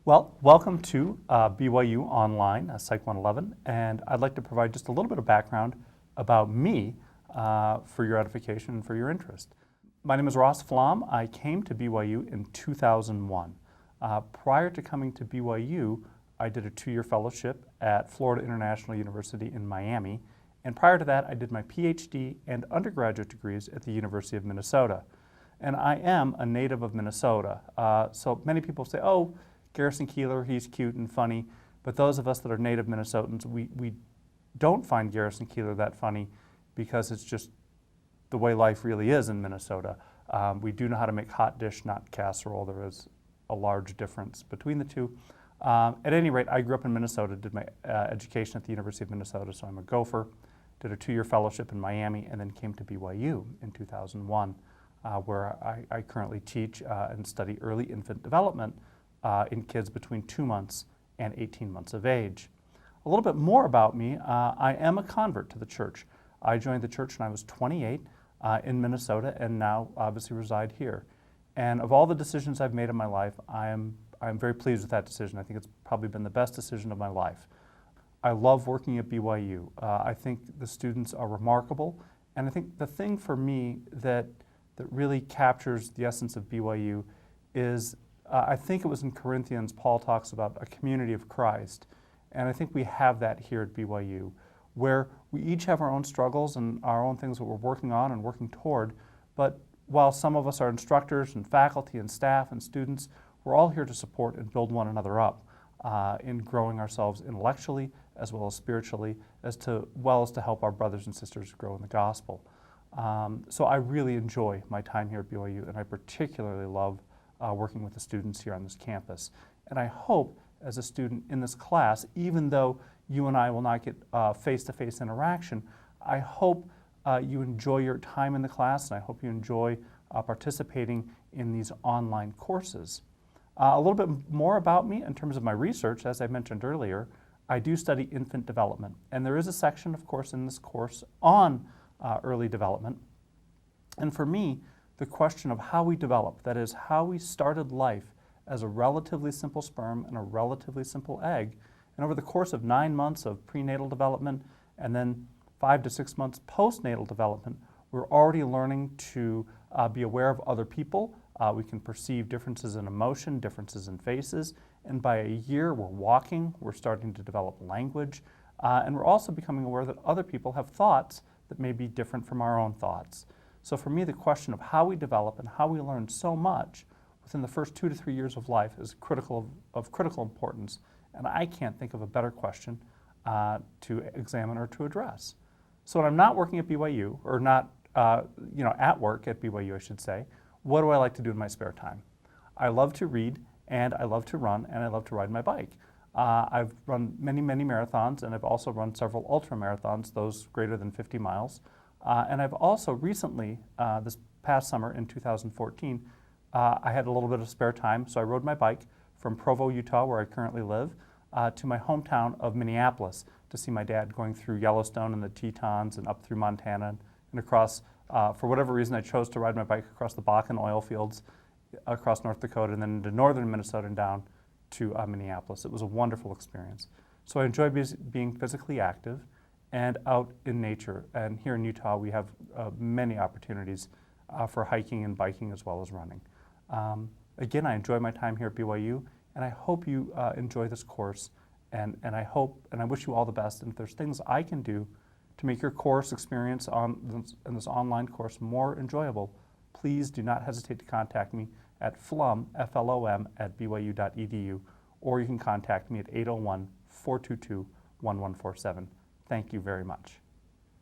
Well, welcome to BYU Online, Psych 111, and I'd like to provide just a little bit of background about me for your edification and for your interest. My name is Flom. I came to BYU in 2001. Prior to coming to BYU, I did a 2-year fellowship at Florida International University in Miami, and prior to that, I did my PhD and undergraduate degrees at the University of Minnesota. And I am a native of Minnesota, so many people say, oh, Garrison Keillor, he's cute and funny, but those of us that are native Minnesotans, we don't find Garrison Keillor that funny because it's just the way life really is in Minnesota. We do know how to make hot dish, not casserole. There is a large difference between the two. At any rate, I grew up in Minnesota, did my education at the University of Minnesota, so I'm a Gopher, did a 2-year fellowship in Miami, and then came to BYU in 2001, where I currently teach and study early infant development in kids between 2 months and 18 months of age. A little bit more about me, I am a convert to the church. I joined the church when I was 28 in Minnesota and now obviously reside here. And of all the decisions I've made in my life, I'm very pleased with that decision. I think it's probably been the best decision of my life. I love working at BYU. I think the students are remarkable, and I think the thing for me that really captures the essence of BYU is I think it was in Corinthians, Paul talks about a community of Christ, and I think we have that here at BYU, where we each have our own struggles and our own things that we're working on and working toward, but while some of us are instructors and faculty and staff and students, we're all here to support and build one another up in growing ourselves intellectually as well as spiritually, as well as to help our brothers and sisters grow in the gospel. So I really enjoy my time here at BYU, and I particularly love working with the students here on this campus. And I hope as a student in this class, even though you and I will not get face-to-face interaction, I hope you enjoy your time in the class, and I hope you enjoy participating in these online courses. A little bit more about me in terms of my research, as I mentioned earlier, I do study infant development, and there is a section, of course, in this course on early development. And for me, the question of how we develop, that is, how we started life as a relatively simple sperm and a relatively simple egg, and over the course of 9 months of prenatal development and then 5 to 6 months postnatal development, we're already learning to be aware of other people. We can perceive differences in emotion, differences in faces, and by a year we're walking, we're starting to develop language, and we're also becoming aware that other people have thoughts that may be different from our own thoughts. So for me, the question of how we develop and how we learn so much within the first 2 to 3 years of life is of critical importance, and I can't think of a better question to examine or to address. So when I'm not working at BYU, or not at work at BYU, I should say, what do I like to do in my spare time? I love to read, and I love to run, and I love to ride my bike. I've run many, many marathons, and I've also run several ultra marathons, those greater than 50 miles. And I've also recently, this past summer in 2014, I had a little bit of spare time, so I rode my bike from Provo, Utah, where I currently live, to my hometown of Minneapolis to see my dad going through Yellowstone and the Tetons and up through Montana and across, for whatever reason, I chose to ride my bike across the Bakken oil fields, across North Dakota, and then into northern Minnesota and down to Minneapolis. It was a wonderful experience. So I enjoy being physically active and out in nature. And here in Utah, we have many opportunities for hiking and biking as well as running. Again, I enjoy my time here at BYU, and I hope you enjoy this course. And I hope and I wish you all the best. And if there's things I can do to make your course experience in this online course more enjoyable, please do not hesitate to contact me at Flom, F-L-O-M, at byu.edu, or you can contact me at 801-422-1147. Thank you very much.